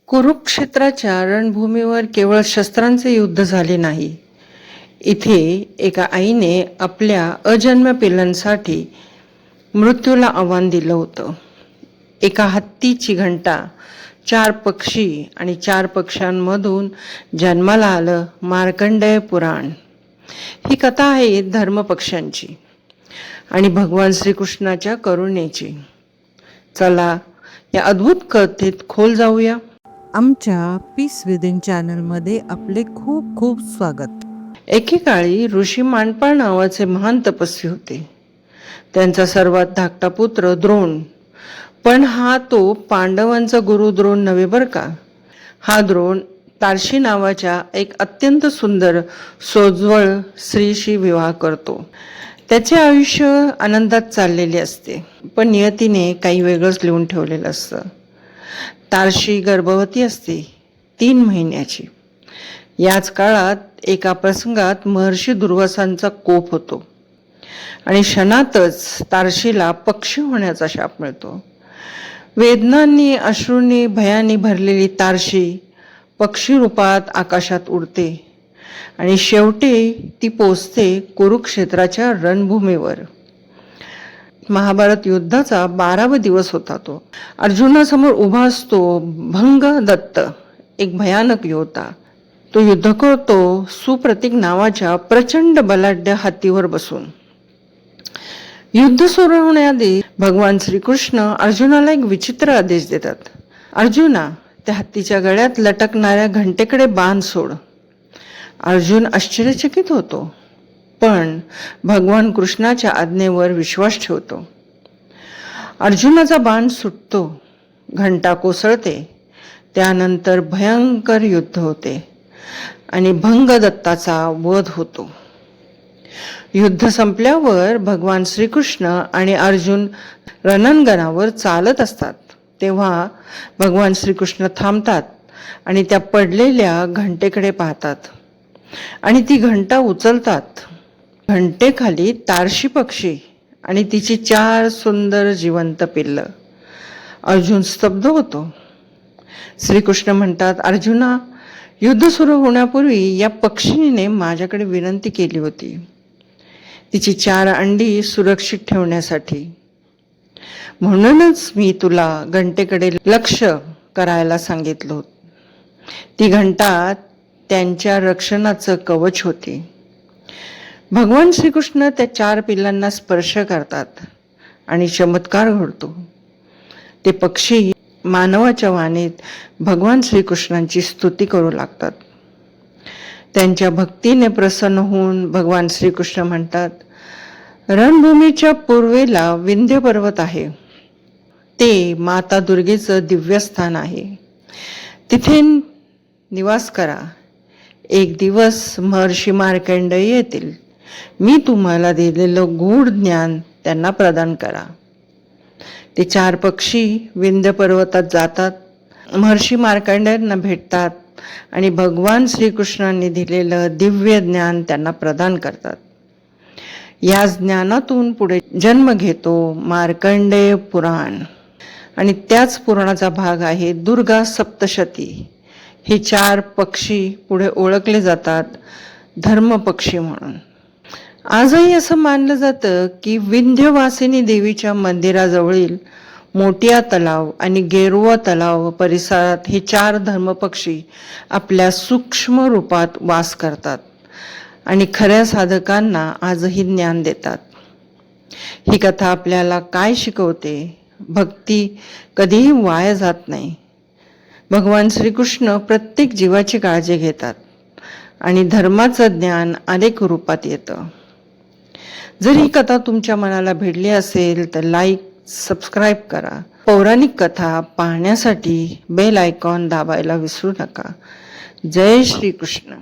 कुरुक्षेत्राच्या रणभूमीवर केवळ शस्त्रांचे युद्ध झाले नाही. इथे एका आईने आपल्या अजन्म पिल्लांसाठी मृत्यूला आव्हान दिलं होतं. एका हत्तीची घंटा, 4 पक्षी आणि 4 पक्ष्यांमधून जन्माला आलं मार्कंडेय पुराण. ही कथा आहे धर्मपक्षांची आणि भगवान श्रीकृष्णाच्या करुणेची. चला या अद्भुत कथेत खोल जाऊया. आमच्या पीस विदिन चॅनलमध्ये आपले खूप खूप स्वागत. एकेकाळी ऋषी मांडपाळ नावाचे महान तपस्वी होते. त्यांचा सर्वात धाकटा पुत्र द्रोण. पण हा तो पांडवांचा गुरु द्रोण नव्हे बरं का. हा द्रोण तारशी नावाच्या एक अत्यंत सुंदर सोज्वळ स्त्रीशी विवाह करतो. त्याचे आयुष्य आनंदात चाललेले असते, पण नियतीने काही वेगळंच लिहून ठेवलेलं असतं. तारशी गर्भवती असते, 3 महिन्याची. याच काळात एका प्रसंगात महर्षी दुर्वासांचा कोप होतो आणि क्षणातच तारशीला पक्षी होण्याचा शाप मिळतो. वेदनांनी, अश्रूंनी, भयानी भरलेली तारशी पक्षी रूपात आकाशात उडते आणि शेवटी ती पोचते कुरुक्षेत्राच्या रणभूमीवर. महाभारत युद्धाचा 12वा दिवस होता तो. अर्जुनासमोर उभा असतो भंग दत्त, एक भयानक योद्धा. तो युद्ध करतो सुप्रतीक नावाच्या प्रचंड बलाढ्य हत्तीवर बसून. युद्ध सुरू होण्याआधी भगवान श्रीकृष्ण अर्जुनाला एक विचित्र आदेश देतात. अर्जुना, त्या हत्तीच्या गळ्यात लटकणाऱ्या घंटेकडे बाण सोड. अर्जुन आश्चर्यचकित होतो, पण भगवान कृष्णाच्या आज्ञेवर विश्वास ठेवतो. अर्जुनाचा बाण सुटतो, घंटा कोसळते. त्यानंतर भयंकर युद्ध होते आणि भंगदत्ताचा वध होतो. युद्ध संपल्यावर भगवान श्रीकृष्ण आणि अर्जुन रणांगणावर चालत असतात. तेव्हा भगवान श्रीकृष्ण थांबतात आणि त्या पडलेल्या घंटेकडे पाहतात आणि ती घंटा उचलतात. घंटेखाली तारशी पक्षी आणि तिची 4 सुंदर जिवंत पिल्लं. अर्जुन स्तब्ध होतो. श्रीकृष्ण म्हणतात, अर्जुना, युद्ध सुरू होण्यापूर्वी या पक्षीने माझ्याकडे विनंती केली होती, तिची 4 अंडी सुरक्षित ठेवण्यासाठी. म्हणूनच मी तुला घंटेकडे लक्ष करायला सांगितलं होतं. ती घंटा त्यांच्या रक्षणाचं कवच होती. भगवान श्रीकृष्ण त्या 4 पिल्लांना स्पर्श करतात आणि चमत्कार घडतो. ते पक्षी मानवाच्या वाणीत भगवान श्रीकृष्णांची स्तुती करू लागतात. त्यांच्या भक्तीने प्रसन्न होऊन भगवान श्रीकृष्ण म्हणतात, रणभूमीच्या पूर्वेला विंध्य पर्वत आहे. ते माता दुर्गेचं दिव्यस्थान आहे. तिथे निवास करा. एक दिवस महर्षी मार्कंडेय येतील. मी तुम्हाला दिलेलं गूढ ज्ञान त्यांना प्रदान करा. ते 4 पक्षी विंध्य पर्वतात जातात, महर्षी मार्कंडेयांना भेटतात आणि भगवान श्रीकृष्णांनी दिलेलं दिव्य ज्ञान त्यांना प्रदान करतात. या ज्ञानातून पुढे जन्म घेतो मार्कंडेय पुराण आणि त्याच पुराणाचा भाग आहे दुर्गा सप्तशती. हे 4 पक्षी पुढे ओळखले जातात धर्मपक्षी म्हणून. आजही असं मानलं जातं की विंध्यवासिनी देवीच्या मंदिराजवळील मोटिया तलाव आणि गेरुवा तलाव परिसरात हे 4 धर्मपक्षी आपल्या सूक्ष्म रूपात वास करतात आणि खऱ्या साधकांना आजही ज्ञान देतात. ही कथा आपल्याला काय शिकवते? भक्ती कधीही वाया जात नाही. भगवान श्रीकृष्ण प्रत्येक जीवाची काळजी घेतात आणि धर्माचं ज्ञान अनेक रूपात येतं. जर ही कथा तुमच्या मनाला भिडली असेल तर लाईक, सबस्क्राईब करा. पौराणिक कथा पाहण्यासाठी बेल आयकॉन दाबायला विसरू नका. जय श्रीकृष्ण.